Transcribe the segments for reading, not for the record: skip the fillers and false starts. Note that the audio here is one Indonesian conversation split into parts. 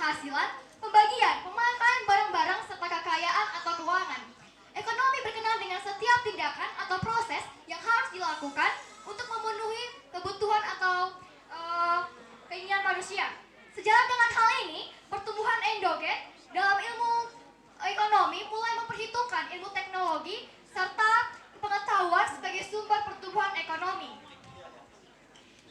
penghasilan, pembagian, pemakaian barang-barang serta kekayaan atau keuangan. Ekonomi berkenaan dengan setiap tindakan atau proses yang harus dilakukan untuk memenuhi kebutuhan atau keinginan manusia. Sejalan dengan hal ini, pertumbuhan endogen dalam ilmu ekonomi mulai memperhitungkan ilmu teknologi serta pengetahuan sebagai sumber pertumbuhan ekonomi.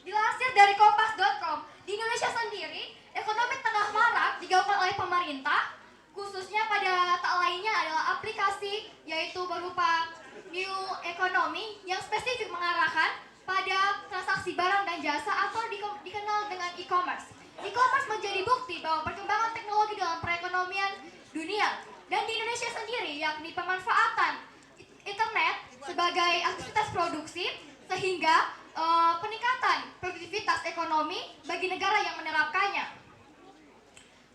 Dilansir dari kompas.com, di Indonesia sendiri, ekonomi tengah marak digaungkan oleh pemerintah, khususnya pada tak lainnya adalah aplikasi yaitu berupa new economy yang spesifik mengarahkan pada transaksi barang dan jasa atau dikenal dengan e-commerce. E-commerce menjadi bukti bahwa perkembangan teknologi dalam perekonomian dunia dan di Indonesia sendiri, yakni pemanfaatan internet sebagai aktivitas produksi sehingga peningkatan produktivitas ekonomi bagi negara yang menerapkannya.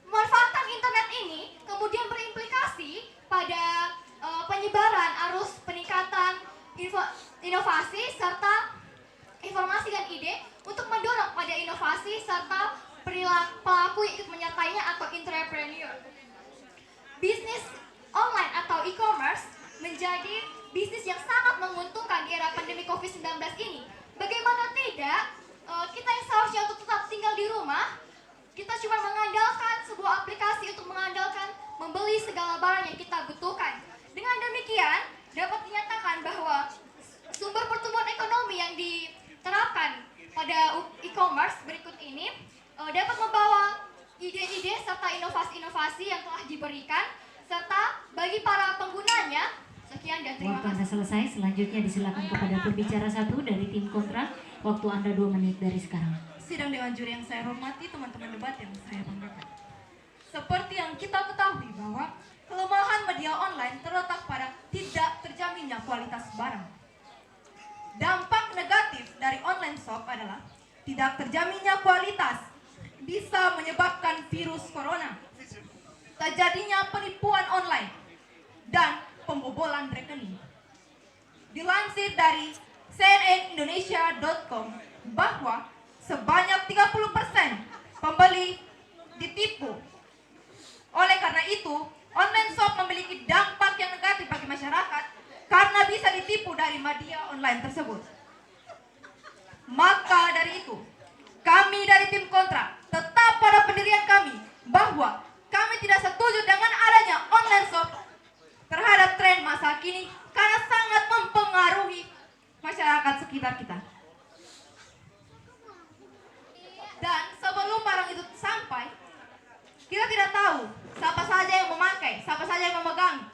Pemanfaatan internet ini kemudian berimplikasi pada penyebaran arus peningkatan inovasi serta informasi dan ide untuk mendorong pada inovasi serta pelaku ikut menyertainya atau entrepreneur. Bisnis online atau e-commerce menjadi bisnis yang sangat menguntungkan di era pandemi COVID-19 ini. Bagaimana tidak, kita yang seharusnya untuk tetap tinggal di rumah, kita cuma mengandalkan sebuah aplikasi untuk mengandalkan membeli segala barang yang kita butuhkan. Dengan demikian, dapat dinyatakan bahwa sumber pertumbuhan ekonomi yang diterapkan pada e-commerce berikut ini dapat membawa ide-ide serta inovasi-inovasi yang telah diberikan, serta bagi para penggunanya. Sekian dan terima kasih. Waktu Anda selesai, selanjutnya disilakan kepada pembicara satu dari tim kontra. Waktu Anda 2 menit dari sekarang. Sidang Dewan Juri yang saya hormati, teman-teman debat yang saya banggakan. Seperti yang kita ketahui bahwa kelemahan media online terletak pada tidak terjaminnya kualitas barang. Dampak negatif dari online shop adalah tidak terjaminnya kualitas, bisa menyebabkan virus corona, terjadinya penipuan online, dan pembobolan rekening. Dilansir dari cnnindonesia.com bahwa sebanyak 30% pembeli ditipu. Oleh karena itu, online shop memiliki dampak yang negatif bagi masyarakat karena bisa ditipu dari media online tersebut. Maka dari itu, kami dari tim kontra tetap pada pendirian kami bahwa kami tidak setuju dengan adanya online shop terhadap tren masa kini karena sangat mempengaruhi masyarakat sekitar kita. Dan sebelum barang itu sampai, kita tidak tahu siapa saja yang memakai, siapa saja yang memegang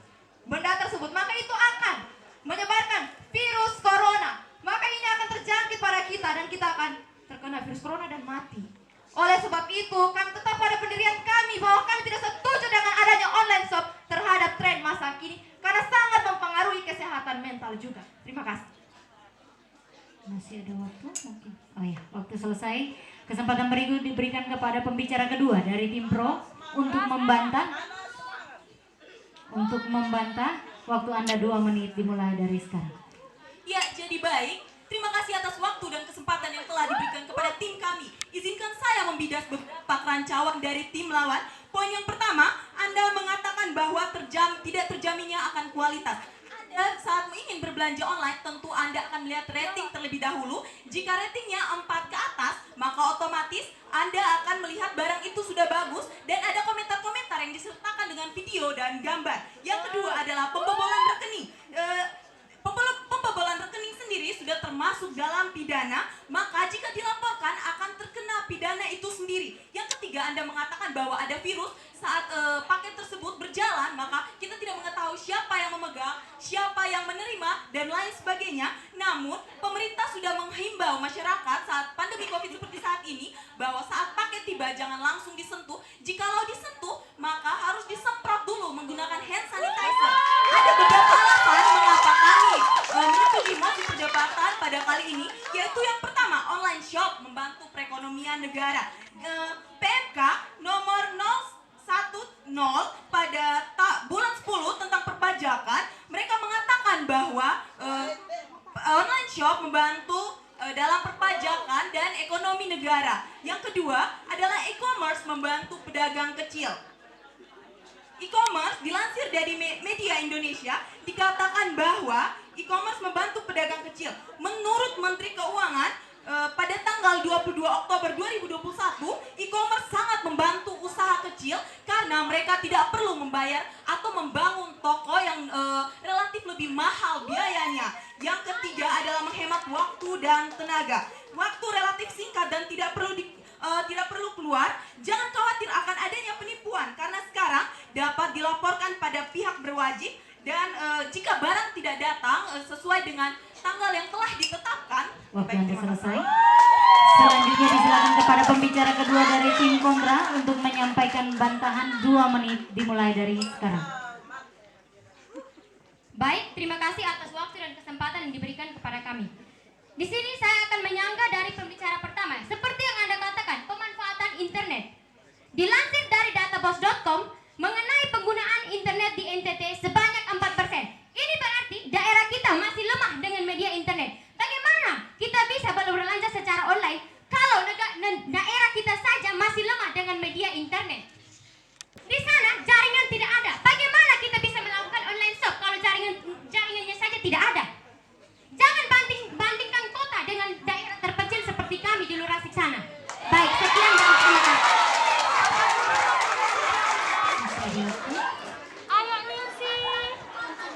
benda tersebut, maka itu akan menyebarkan virus corona. Maka ini akan terjangkit pada kita dan kita akan terkena virus corona dan mati. Oleh sebab itu, kami tetap pada pendirian kami bahwa kami tidak setuju dengan adanya online shop terhadap tren masa kini karena sangat mempengaruhi kesehatan mental juga. Terima kasih. Masih ada waktu mungkin? Oh ya, waktu selesai. Kesempatan berikut diberikan kepada pembicara kedua dari tim pro untuk membantah. Untuk membantah, waktu Anda 2 menit dimulai dari sekarang. Ya, jadi baik. Terima kasih atas waktu dan kesempatan yang telah diberikan kepada tim kami. Izinkan saya membidas beberapa kerancawan dari tim lawan. Poin yang pertama, Anda mengatakan bahwa tidak terjaminnya akan kualitas. Anda saat ingin berbelanja online, tentu Anda akan melihat rating terlebih dahulu. Jika ratingnya 4 ke atas, maka otomatis Anda akan melihat barang itu sudah bagus dan ada komentar-komentar yang disertakan dengan video dan gambar. Yang kedua adalah pembobolan rekening. Pembobolan rekening sendiri sudah termasuk dalam pidana, maka jika dilaporkan akan terkena pidana itu sendiri. Yang ketiga, Anda mengatakan bahwa ada virus saat paket tersebut berjalan, maka kita tidak mengetahui siapa yang memegang, siapa yang menerima, dan lain sebagainya. Namun, pemerintah sudah menghimbau masyarakat saat pandemi COVID seperti saat ini, bahwa saat paket tiba jangan langsung disentuh. Jikalau disentuh, maka harus disemprot dulu menggunakan hand sanitizer. Ada beberapa alasan mengapa kami menyetujui mosi perdebatan pada kali ini, yaitu yang pertama, online shop membantu perekonomian negara. PMK nomor 010 pada bulan 10 tentang perpajakan, mereka mengatakan bahwa online shop membantu dalam perpajakan dan ekonomi negara. Yang kedua adalah e-commerce e-commerce membantu pedagang kecil. E-commerce dilansir dari media Indonesia dikatakan bahwa e-commerce membantu pedagang kecil. Menurut Menteri Keuangan, pada tanggal 22 Oktober 2021, e-commerce sangat membantu usaha kecil karena mereka tidak perlu membayar atau membangun toko yang relatif lebih mahal biayanya. Yang ketiga adalah menghemat waktu dan tenaga. Waktu relatif singkat dan tidak perlu keluar. Jangan khawatir akan adanya penipuan karena sekarang dapat dilaporkan pada pihak berwajib dan jika barang tidak datang sesuai dengan tanggal yang telah ditetapkan. Waktu Anda selesai. Selanjutnya disilakan kepada pembicara kedua dari tim kontra untuk menyampaikan bantahan 2 menit dimulai dari sekarang. Baik, terima kasih atas waktu dan kesempatan yang diberikan kepada kami. Di sini saya akan menyanggah dari pembicara pertama. Seperti yang Anda katakan, pemanfaatan internet. Dilansir dari databos.com, mengenai penggunaan internet di NTT sebanyak 4%. Ini berarti daerah kita masih lemah dengan media internet. Bagaimana kita bisa berbelanja secara online kalau daerah kita saja masih lemah dengan media internet? Di sana jaringan tidak ada. Bagaimana kita bisa melakukan online shop kalau jaringannya saja tidak ada? Jangan bandingkan kota dengan daerah terpencil seperti kami di luar Asik sana. Baik, sekian dan terima kasih.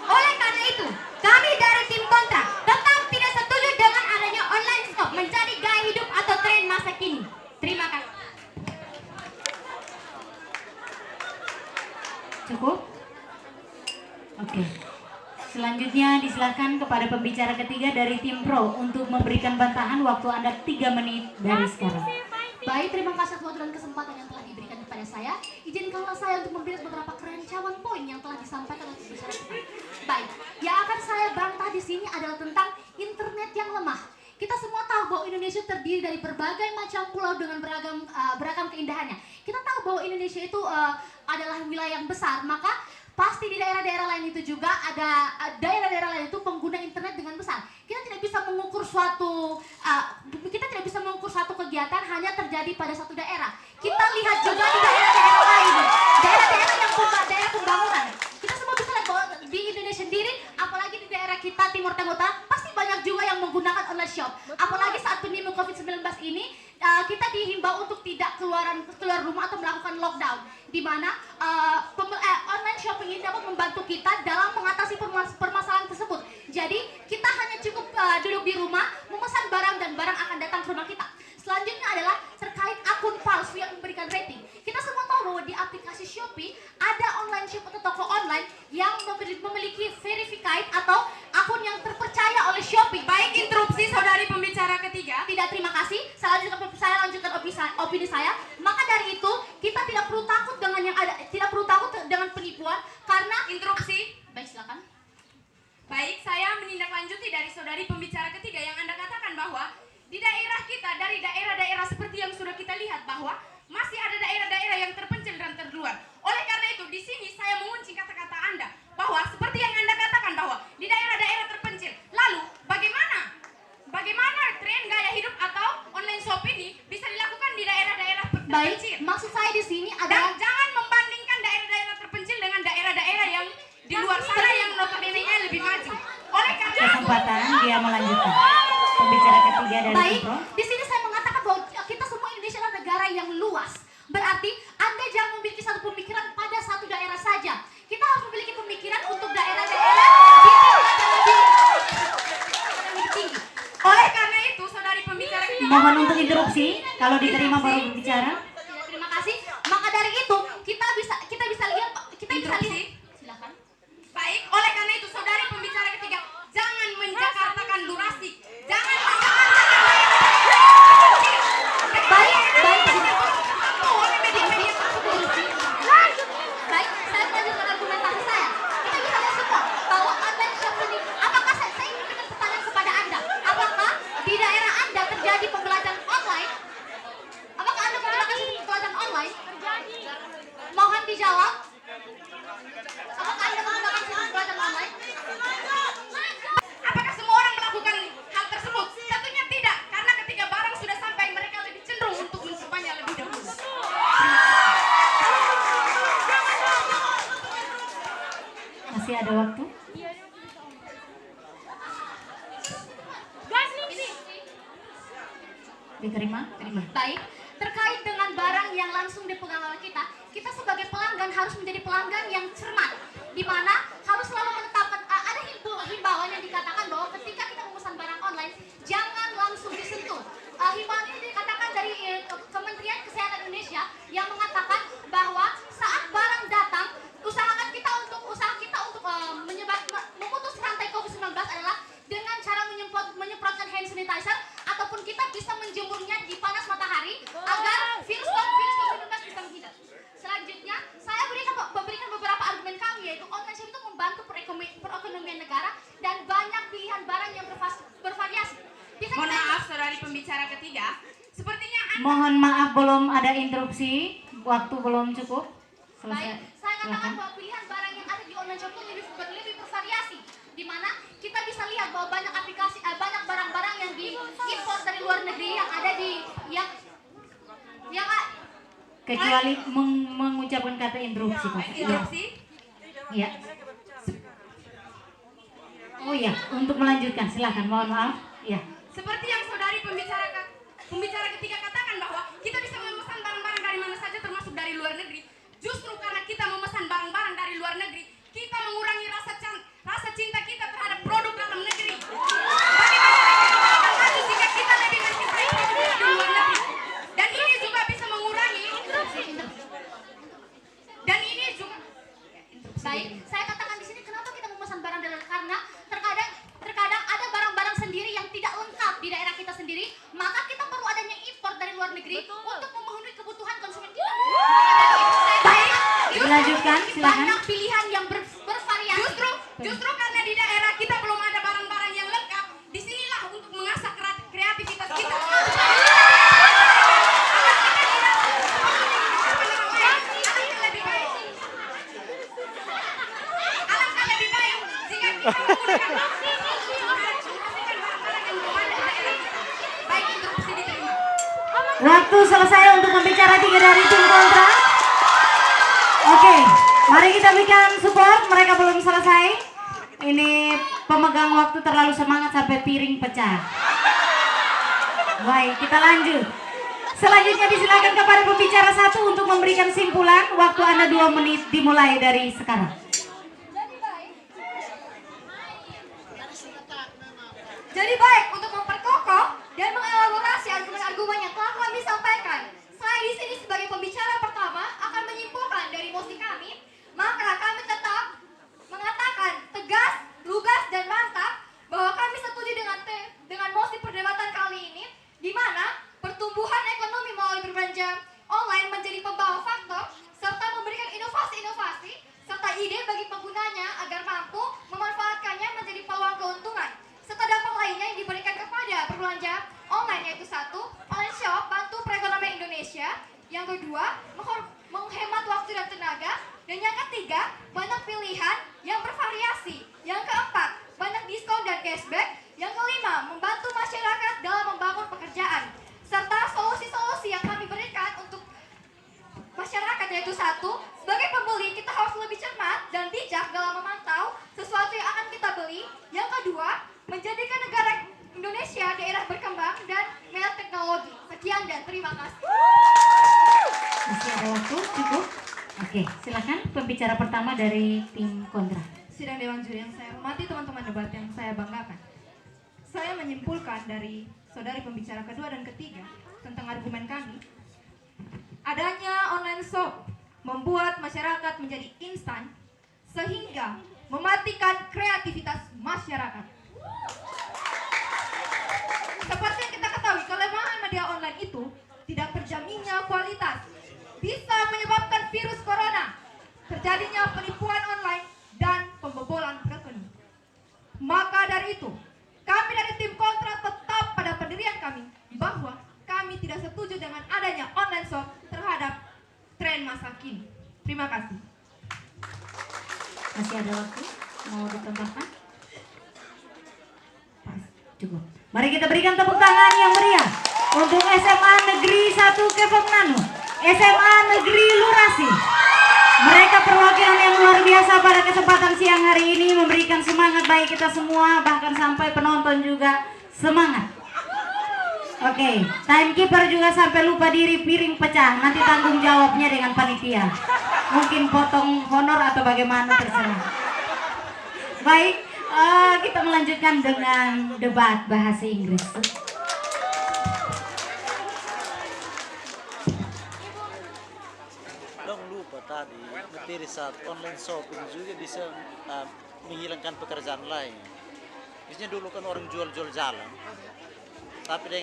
Oleh karena itu, kami dari tim kontra tetap tidak setuju dengan adanya online shop menjadi gaya hidup atau tren masa kini. Terima kasih. Cukup? Oke. Selanjutnya disilakan kepada pembicara ketiga dari tim pro untuk memberikan bantahan. Waktu Anda 3 menit dari sekarang. Baik, terima kasih atas waktu dan kesempatan yang telah diberikan kepada saya. Izinkanlah saya untuk memberikan beberapa kerancaman poin yang telah disampaikan oleh pembicara kita. Baik, yang akan saya bantah di sini adalah tentang internet yang lemah. Kita semua tahu bahwa Indonesia terdiri dari berbagai macam pulau dengan beragam keindahannya. Kita tahu bahwa Indonesia itu adalah wilayah yang besar, maka pasti di daerah-daerah lain itu juga ada daerah-daerah lain itu pengguna internet dengan besar. Kita tidak bisa mengukur suatu kegiatan hanya terjadi pada satu daerah. Kita lihat juga di daerah-daerah lain, daerah-daerah yang daerah pembangunan. Kita semua bisa lihat bahwa di Indonesia sendiri, apalagi di daerah kita Timur Tengah, pasti banyak juga yang menggunakan online shop. Apalagi saat pandemi COVID-19 ini, kita dihimbau untuk tidak keluar rumah atau melakukan lockdown, di mana online shopping ini dapat membantu kita dalam mengatasi permasalahan tersebut. Jadi kita hanya cukup duduk di rumah, memesan barang dan barang akan datang ke rumah kita. Selanjutnya adalah terkait akun palsu yang memberikan rating. Kita semua tahu bahwa di aplikasi Shopee ada online shop atau toko online yang memiliki verified atau akun yang terpercaya oleh Shopee. Baik, interupsi saudari pembicara ketiga. Tidak, terima kasih. Saya lanjutkan opini saya. Maka dari itu kita tidak perlu takut dengan penipuan karena Interupsi. Baik, silakan. Baik, saya menindaklanjuti dari saudari pembicara ketiga yang Anda katakan bahwa di daerah kita, dari daerah-daerah seperti yang sudah kita lihat bahwa masih ada daerah-daerah yang terpencil dan terluar. Oleh karena itu, di sini saya mengunci kata-kata Anda bahwa seperti yang Anda katakan bahwa di daerah-daerah terpencil. Lalu, bagaimana tren gaya hidup atau online shop ini bisa dilakukan di daerah-daerah Baik, terpencil? maksud saya di sini Dan adalah jangan membandingkan daerah-daerah terpencil dengan daerah-daerah yang di luar sana yang notabene-nya lebih maju. Oleh karena itu, Kesempatan dia melanjutkan. Pembicara ketiga dari baik, tim pro. di sini saya mengatakan bahwa kita semua Indonesia adalah negara yang luas. Berarti Anda jangan memiliki satu pemikiran pada satu daerah saja. Kita harus memiliki pemikiran untuk daerah-daerah di tingkat yang lebih tinggi. oleh karena itu, saudari pembicara ketiga, Mohon untuk interupsi. Kalau diterima baru berbicara. Tidak, terima kasih. Maka dari itu kita bisa lihat Interupsi. Silakan. Baik, oleh karena itu, saudari pembicara ketiga, jangan menjakartakan durasi, jangan Baik, oleh media-media tersebut. Baik, saya melanjutkan argumentasi saya. Kita bisa lihat semua bahwa online shop ini, apakah saya ingin memberikan pertanyaan kepada Anda, apakah di daerah Anda terjadi pembelajaran online? Apakah Anda menggunakan sistem pembelajaran online? Mohon dijawab. Apakah Anda menggunakan sistem pembelajaran online? Apakah semua orang melakukan hal tersebut? Tentunya tidak, karena ketika barang sudah sampai, mereka lebih cenderung untuk mencobanya lebih dahulu. Terima Masih ada waktu. Diterima? Terima. Baik, terkait dengan barang yang langsung dipegang oleh kita, kita sebagai pelanggan harus menjadi pelanggan yang cermat, di mana harus selalu menetapkan ada himbauan yang dikatakan bahwa ketika kita memesan barang online jangan langsung disentuh. Himbauan ini dikatakan dari Kementerian Kesehatan Indonesia yang mengatakan bahwa saat barang datang usaha kita untuk memutus rantai COVID-19 adalah dengan cara menyemprotkan hand sanitizer ataupun kita bisa menjemurnya di panas matahari agar virus COVID-19 bisa menghindar. Selanjutnya, saya memberikan beberapa argumen kami, yaitu online shop itu membantu perekonomian negara dan banyak pilihan barang yang bervariasi. Mohon maaf, saudari pembicara ketiga. Sepertinya Mohon maaf belum ada interupsi, waktu belum cukup. Baik, Selesai. saya katakan Silakan. bahwa pilihan barang yang ada di online shop itu lebih bervariasi, di mana kita bisa lihat bahwa banyak aplikasi, banyak barang-barang yang diimpor dari luar negeri yang ada di yang Kecuali mengucapkan kata interupsi, Pak. Ya. interupsi. Ya. Oh ya, untuk melanjutkan silakan. Mohon maaf. Ya. Seperti yang saudari pembicara ketiga katakan bahwa kita bisa memesan barang-barang dari mana saja termasuk dari luar negeri. Justru karena kita memesan barang-barang dari luar negeri, kita mengurangi rasa cinta kita terhadap produk dalam negeri. Bagaimana kita akan maju jika kita lebih mencintai produk dari luar negeri? Dan ini juga bisa mengurangi. Dan ini juga. baik, saya katakan di sini kenapa kita memesan barang dari luar, karena terkadang ada barang-barang sendiri yang tidak lengkap di daerah kita sendiri, maka kita perlu adanya impor dari luar negeri untuk memenuhi kebutuhan konsumen kita. Baik, Dilanjutkan, silakan. banyak pilihan yang bervariasi. Justru karena di daerah kita belum ada barang-barang yang lengkap, disinilah untuk mengasah kreativitas kita. Alangkah lebih baik jika kita menggunakan barang-barang yang belum ada di daerah kita. Baik, interupsi diterima. Waktu selesai untuk pembicara 3 dari tim kontra. Oke, mari kita berikan support. Mereka belum selesai. Ini pemegang waktu terlalu semangat sampai piring pecah. Baik, kita lanjut. Selanjutnya disilakan kepada pembicara 1 untuk memberikan simpulan. Waktu Anda 2 menit dimulai dari sekarang. Jadi baik, untuk memperkokoh dan mengelaborasi argumen-argumen yang telah kami sampaikan, saya di sini sebagai pembicara pertama akan menyimpulkan dari mosi kami, maka kami tetap mengatakan tegas, lugas, dan mantap bahwa kami setuju dengan mosi perdebatan kali ini, di mana pertumbuhan ekonomi melalui berbelanja online menjadi pembawa faktor serta memberikan inovasi-inovasi serta ide bagi penggunanya agar mampu memanfaatkannya menjadi peluang keuntungan. Serta dampak lainnya yang diberikan kepada berbelanja online, yaitu 1. Online shop bantu perekonomian Indonesia. Yang kedua, menghemat waktu dan tenaga. Dan yang ketiga, banyak pilihan yang bervariasi. Yang keempat, banyak diskon dan cashback. Yang kelima, membantu masyarakat dalam membangun pekerjaan. Serta solusi-solusi yang kami berikan untuk masyarakat, yaitu 1. Sebagai pembeli, kita harus lebih cermat dan bijak dalam memantau sesuatu yang akan kita beli. Yang kedua, menjadikan negara Indonesia daerah berkembang dan merek teknologi. Sekian dan terima kasih. Masih ada waktu cukup. Oke, silakan pembicara pertama dari tim kontra. Sidang Dewan Juri yang saya hormati, teman-teman debat yang saya banggakan. Saya menyimpulkan dari saudari pembicara kedua dan ketiga tentang argumen kami, adanya online shop membuat masyarakat menjadi instan sehingga mematikan kreativitas masyarakat. Seperti yang kita ketahui, kelemahan media online itu tidak terjaminnya kualitas, bisa menyebabkan virus corona, terjadinya penipuan online, dan pembobolan rekening. Maka dari itu, kami dari tim kontra tetap pada pendirian kami bahwa kami tidak setuju dengan adanya online shop terhadap tren masa kini. Terima kasih. Masih ada waktu? Mau ditambahkan? Pas, cukup. Mari kita berikan tepuk tangan yang meriah untuk SMA Negeri 1 Kepok Nano, SMA Negeri Lurasi, Mereka perwakilan yang luar biasa pada kesempatan siang hari ini memberikan semangat bagi kita semua, bahkan sampai penonton juga semangat. Oke, timekeeper juga sampai lupa diri, piring pecah. Nanti tanggung jawabnya dengan panitia. Mungkin potong honor atau bagaimana terserah. Baik, kita melanjutkan dengan debat bahasa Inggris. Dong lupa tadi materi saat online shopping juga bisa menghilangkan pekerjaan lain. Biasanya dulu kan orang jual-jual jalan, tapi dengan